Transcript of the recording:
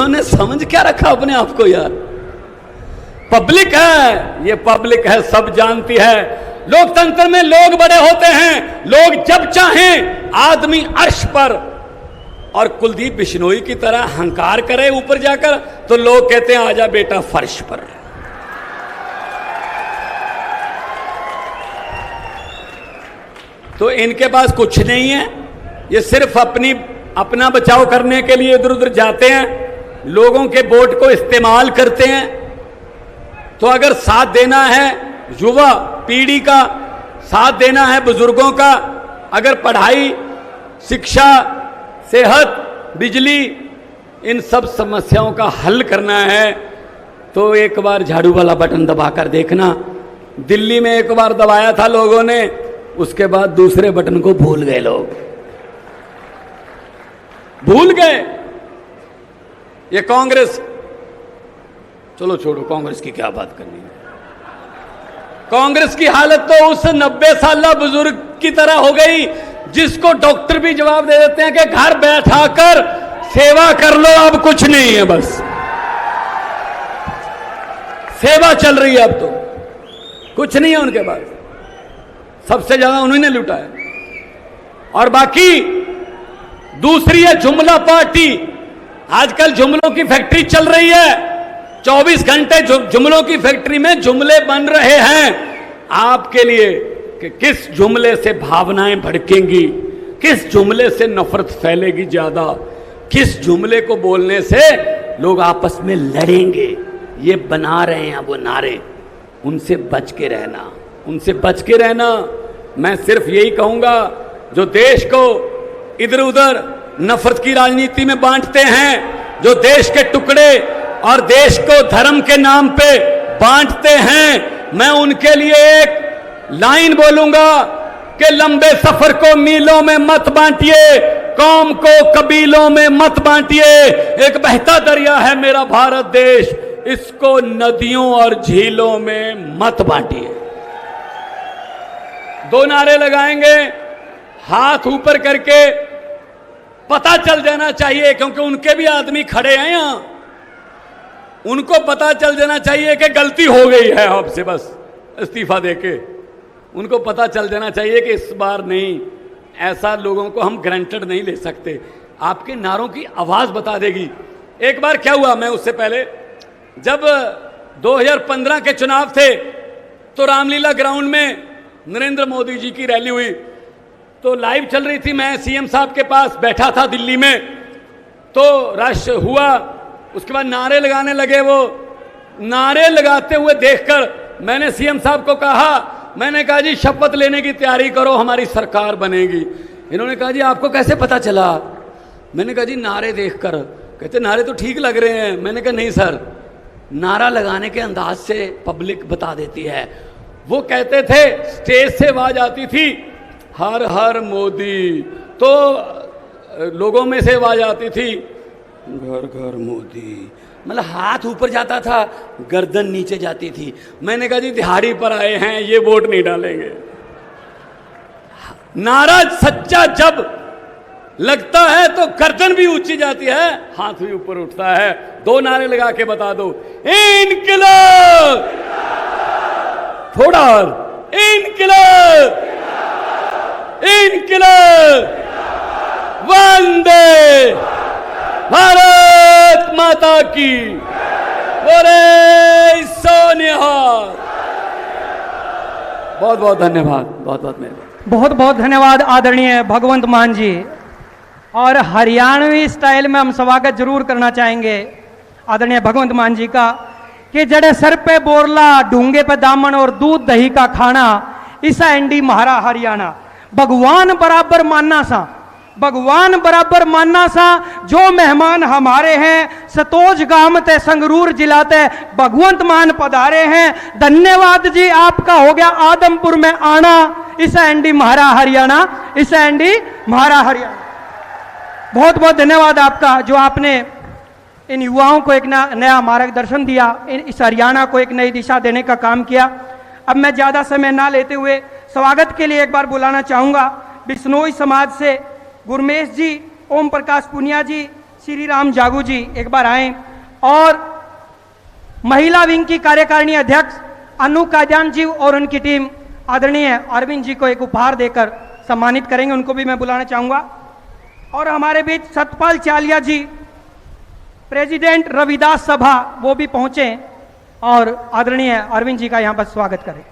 इन्होंने समझ क्या रखा अपने आप को यार। पब्लिक है, ये पब्लिक है, सब जानती है। लोकतंत्र में लोग बड़े होते हैं, लोग जब चाहें आदमी अर्श पर और कुलदीप बिश्नोई की तरह हंकार करे ऊपर जाकर, तो लोग कहते हैं आजा बेटा फर्श पर। तो इनके पास कुछ नहीं है, ये सिर्फ अपना बचाव करने के लिए इधर उधर जाते हैं, लोगों के वोट को इस्तेमाल करते हैं। तो अगर साथ देना है युवा पीढ़ी का, साथ देना है बुजुर्गों का, अगर पढ़ाई, शिक्षा, सेहत, बिजली, इन सब समस्याओं का हल करना है, तो एक बार झाड़ू वाला बटन दबाकर देखना। दिल्ली में एक बार दबाया था लोगों ने, उसके बाद दूसरे बटन को भूल गए, लोग भूल गए। ये कांग्रेस, चलो छोड़ो, कांग्रेस की क्या बात करनी है। कांग्रेस की हालत तो उस 90 साल बुजुर्ग की तरह हो गई जिसको डॉक्टर भी जवाब दे देते हैं कि घर बैठाकर सेवा कर लो, अब कुछ नहीं है, बस सेवा चल रही है, अब तो कुछ नहीं है उनके पास। सबसे ज्यादा उन्होंने लूटा है। और बाकी दूसरी है जुमला पार्टी। आजकल जुमलों की फैक्ट्री चल रही है, 24 घंटे जुमलों की फैक्ट्री में जुमले बन रहे हैं आपके लिए कि किस जुमले से भावनाएं भड़केंगी, किस जुमले से नफरत फैलेगी ज्यादा, किस जुमले को बोलने से लोग आपस में लड़ेंगे। ये बना रहे हैं वो नारे, उनसे बच के रहना, उनसे बच के रहना। मैं सिर्फ यही कहूंगा, जो देश को इधर उधर नफरत की राजनीति में बांटते हैं, जो देश के टुकड़े और देश को धर्म के नाम पे बांटते हैं, मैं उनके लिए एक लाइन बोलूंगा कि लंबे सफर को मीलों में मत बांटिए, कौम को कबीलों में मत बांटिए। एक बहता दरिया है मेरा भारत देश, इसको नदियों और झीलों में मत बांटिए। दो नारे लगाएंगे, हाथ ऊपर करके, पता चल जाना चाहिए, क्योंकि उनके भी आदमी खड़े हैं यहां, उनको पता चल जाना चाहिए कि गलती हो गई है आपसे, बस इस्तीफा देके उनको पता चल जाना चाहिए कि इस बार नहीं, ऐसा लोगों को हम ग्रांटेड नहीं ले सकते। आपके नारों की आवाज बता देगी। एक बार क्या हुआ, मैं उससे पहले जब 2015 के चुनाव थे तो रामलीला ग्राउंड में नरेंद्र मोदी जी की रैली हुई, तो लाइव चल रही थी, मैं सीएम साहब के पास बैठा था दिल्ली में, तो रश हुआ, उसके बाद नारे लगाने लगे। वो नारे लगाते हुए देखकर मैंने सीएम साहब को कहा, मैंने कहा जी शपथ लेने की तैयारी करो, हमारी सरकार बनेगी। इन्होंने कहा जी आपको कैसे पता चला? मैंने कहा जी नारे देखकर। कहते नारे तो ठीक लग रहे हैं। मैंने कहा नहीं सर, नारा लगाने के अंदाज से पब्लिक बता देती है। वो कहते थे, स्टेज से आवाज आती थी हर हर मोदी, तो लोगों में से आवाज आती थी घर घर मोदी, मतलब हाथ ऊपर जाता था, गर्दन नीचे जाती थी। मैंने कहा जी दिहाड़ी पर आए हैं, ये वोट नहीं डालेंगे। नारा सच्चा जब लगता है तो गर्दन भी ऊंची जाती है, हाथ भी ऊपर उठता है। दो नारे लगा के बता दो, इनकलाब, थोड़ा और, इनकलाब, इनकलाब, वंदे भारत माता की, बोले सोनिया। बहुत बहुत धन्यवाद, बहुत बहुत धन्यवाद, बहुत बहुत धन्यवाद आदरणीय भगवंत मान जी। और हरियाणवी स्टाइल में हम स्वागत जरूर करना चाहेंगे आदरणीय भगवंत मान जी का कि जड़े सर पे बोरला, ढूंगे पे दामन और दूध दही का खाना, ईसा एंडी महारा हरियाणा। भगवान बराबर मानना सा, भगवान बराबर मानना सा। जो मेहमान हमारे हैं सतोज गांव ते संगरूर जिला ते भगवंत मान पधारे हैं। धन्यवाद जी, आपका हो गया आदमपुर में आना। ईसा एंडी महारा हरियाणा, ईसा एंडी महारा हरियाणा। बहुत बहुत धन्यवाद आपका, जो आपने इन युवाओं को एक नया मार्गदर्शन दिया, इस हरियाणा को एक नई दिशा देने का काम किया। अब मैं ज़्यादा समय ना लेते हुए स्वागत के लिए एक बार बुलाना चाहूँगा बिश्नोई समाज से गुरमेश जी, ओम प्रकाश पुनिया जी, श्री राम जागू जी एक बार आए और महिला विंग की कार्यकारिणी अध्यक्ष अनु काजान जी और उनकी टीम आदरणीय अरविंद जी को एक उपहार देकर सम्मानित करेंगे, उनको भी मैं बुलाना चाहूंगा। और हमारे बीच सतपाल चालिया जी, प्रेसिडेंट रविदास सभा, वो भी पहुंचे और आदरणीय अरविंद जी का यहां पर स्वागत करें।